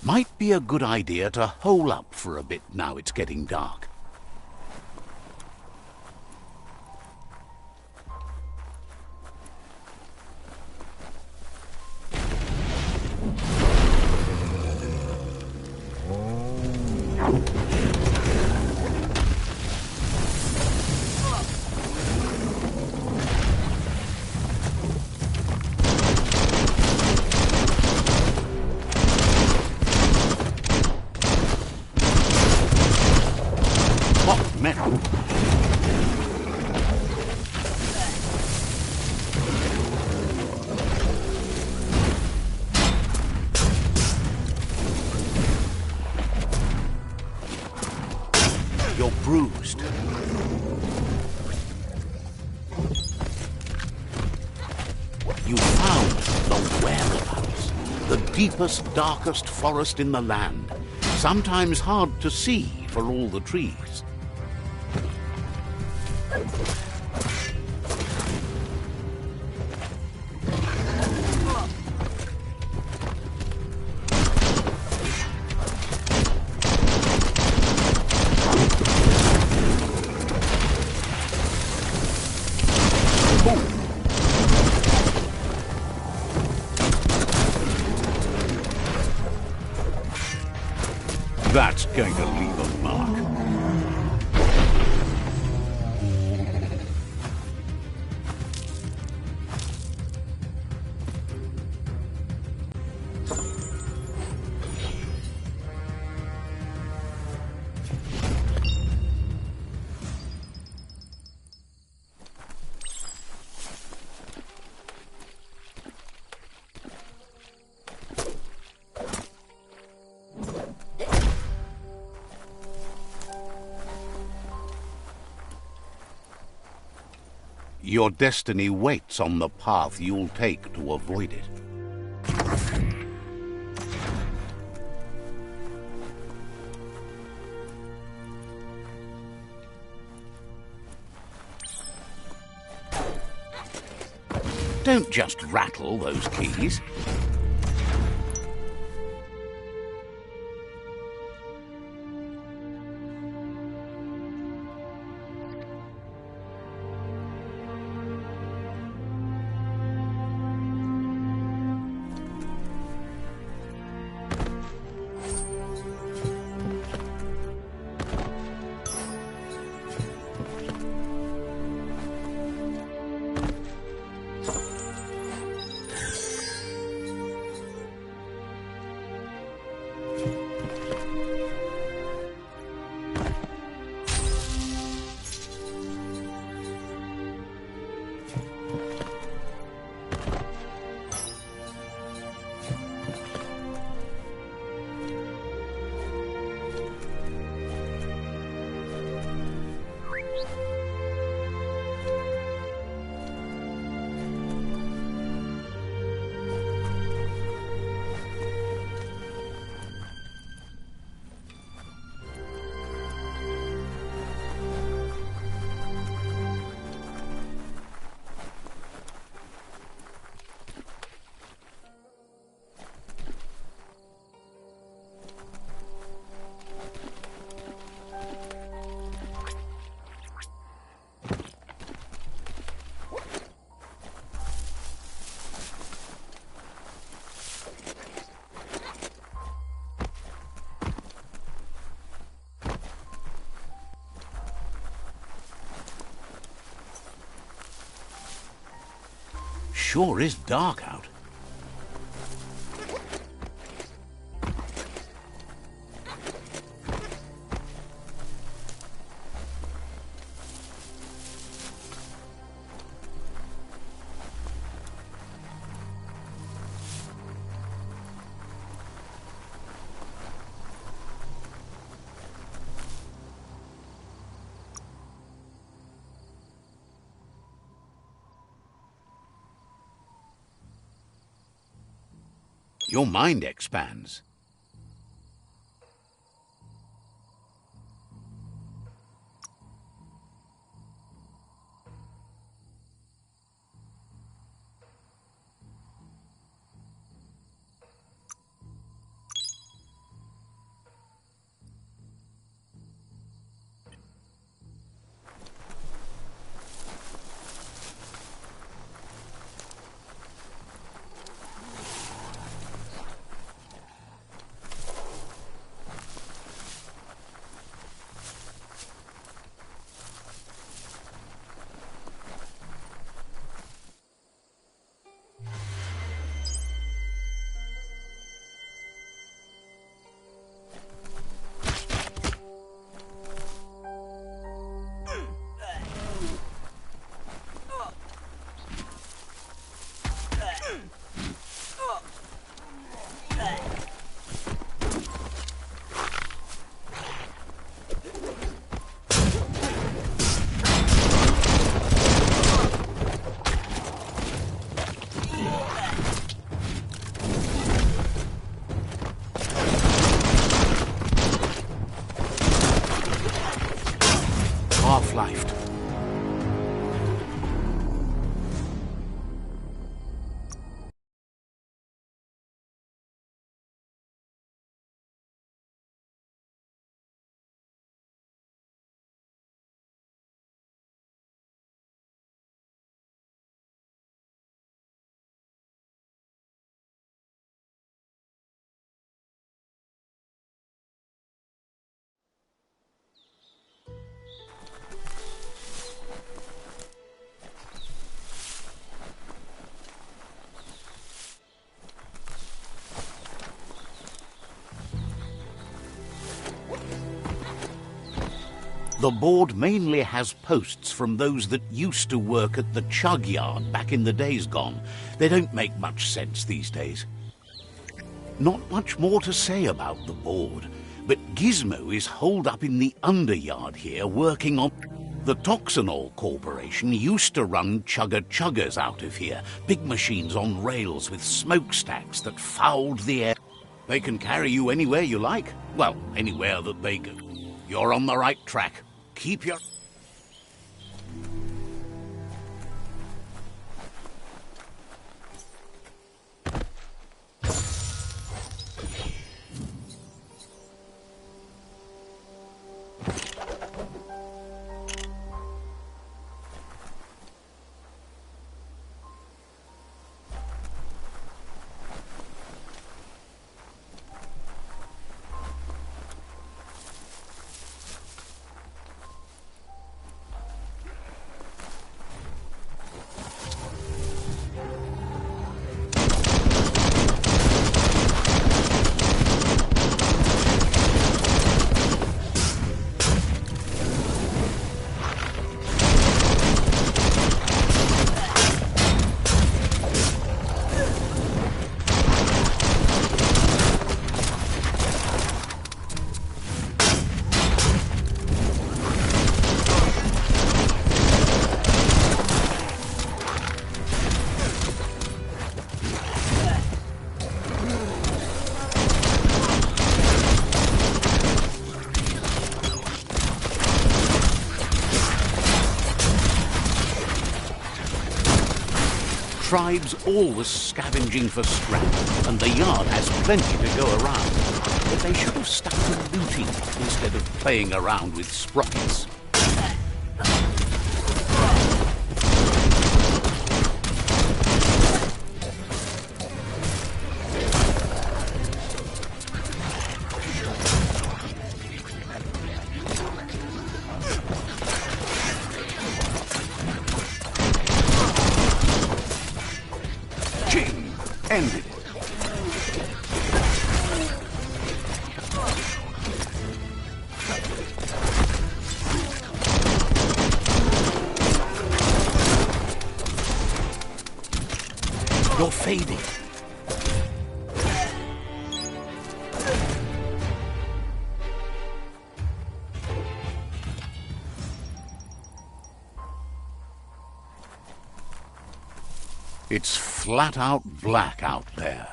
Might be a good idea to hole up for a bit now it's getting dark. Metal. You're bruised. You found the whereabouts, the deepest, darkest forest in the land, sometimes hard to see for all the trees. That's going to leave a mark. Your destiny waits on the path you'll take to avoid it. Don't just rattle those keys. Sure is dark out. Your mind expands. The board mainly has posts from those that used to work at the chug yard back in the days gone. They don't make much sense these days. Not much more to say about the board, but Gizmo is holed up in the underyard here working on... The Toxanol Corporation used to run chugger-chuggers out of here, big machines on rails with smokestacks that fouled the air. They can carry you anywhere you like. Well, anywhere that they go. You're on the right track. Keep your... Tribes always scavenging for scrap, and the yard has plenty to go around. But they should have stuck to looting instead of playing around with sprockets. Ended it. You're fading. It's flat out black out there.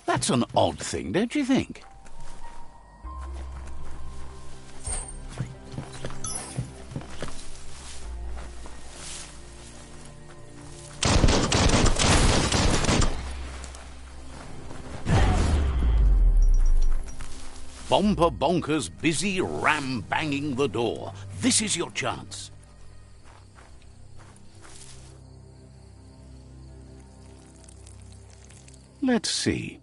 That's an odd thing, don't you think? Bomper Bonker's busy ram-banging the door. This is your chance. Let's see.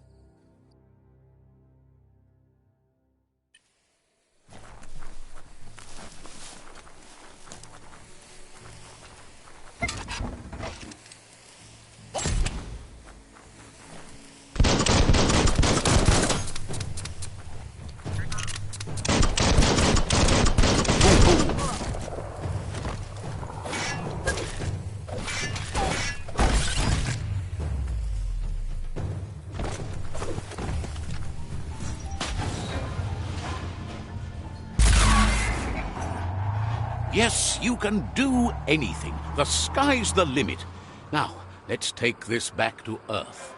Yes, you can do anything. The sky's the limit. Now, let's take this back to Earth.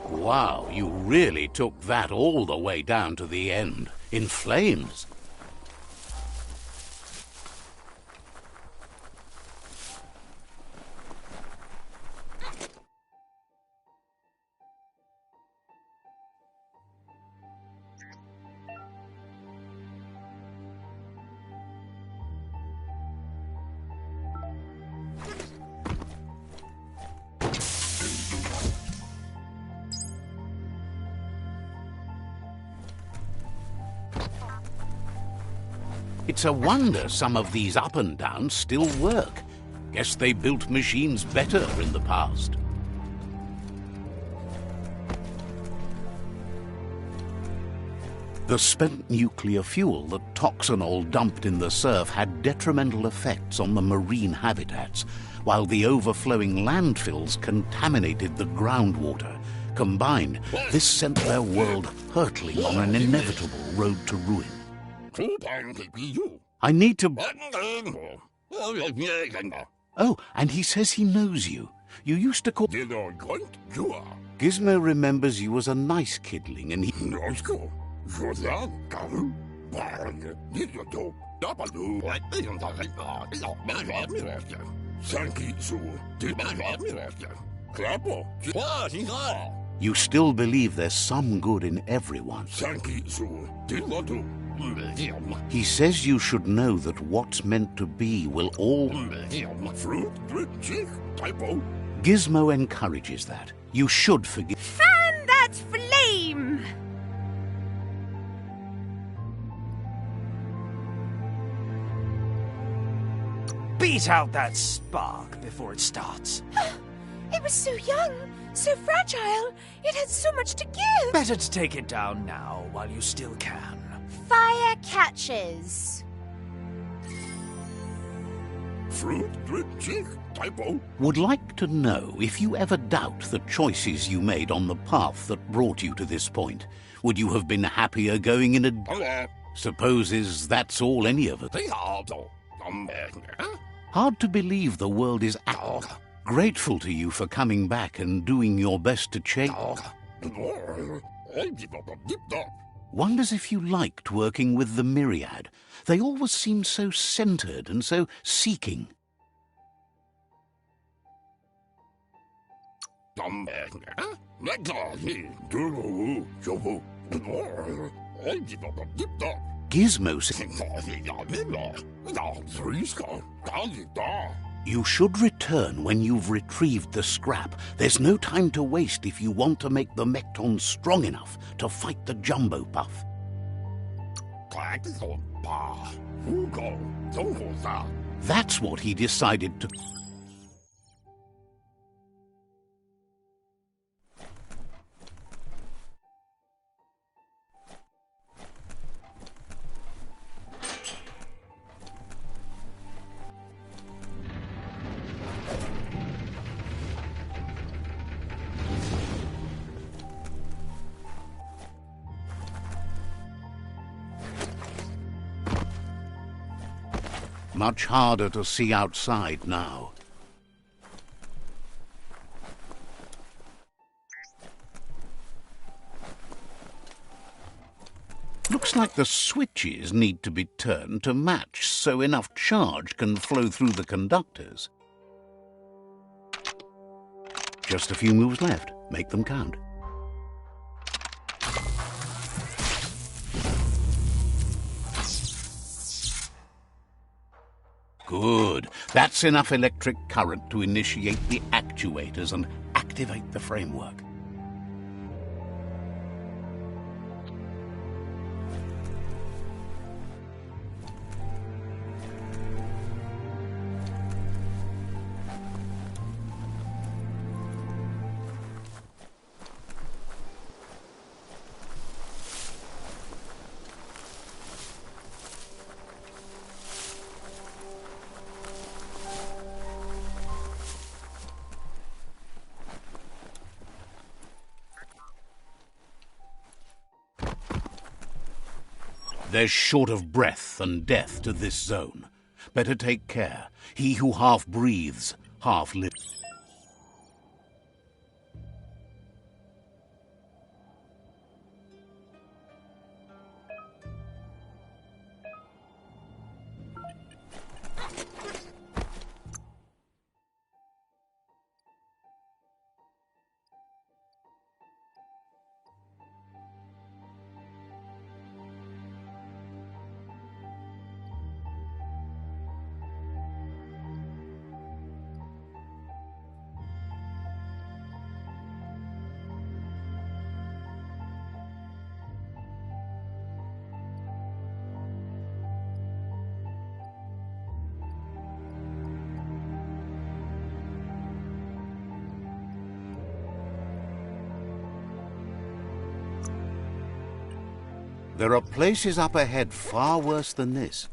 Wow, you really took that all the way down to the end, in flames. It's a wonder some of these up and downs still work. Guess they built machines better in the past. The spent nuclear fuel that Toxanol dumped in the surf had detrimental effects on the marine habitats, while the overflowing landfills contaminated the groundwater. Combined, this sent their world hurtling on an inevitable road to ruin. I need to... Oh, and he says he knows you. You used to call... Gizmo remembers you as a nice kidling, and he... You still believe there's some good in everyone. He says you should know that what's meant to be will all... Gizmo encourages that. You should forgive... Fan that flame! Beat out that spark before it starts. It was so young, so fragile. It had so much to give. Better to take it down now while you still can. Fire catches. Would like to know if you ever doubt the choices you made on the path that brought you to this point. Would you have been happier going in a... Supposes that's all any of it. Hard to believe the world is grateful to you for coming back and doing your best to change. Wonders if you liked working with the Myriad. They always seemed so centered and so seeking. Gizmo said, you should return when you've retrieved the scrap. There's no time to waste if you want to make the Mecton strong enough to fight the Jumbo Puff. That's what he decided to... Much harder to see outside now. Looks like the switches need to be turned to match so enough charge can flow through the conductors. Just a few moves left. Make them count. Good. That's enough electric current to initiate the actuators and activate the framework. There's short of breath and death to this zone. Better take care. He who half breathes, half lives. There are places up ahead far worse than this.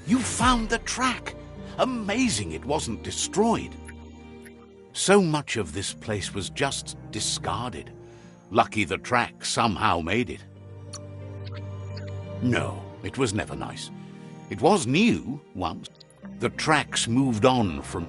You found the track! Amazing it wasn't destroyed. So much of this place was just discarded. Lucky the track somehow made it. No, it was never nice. It was new once. The tracks moved on from...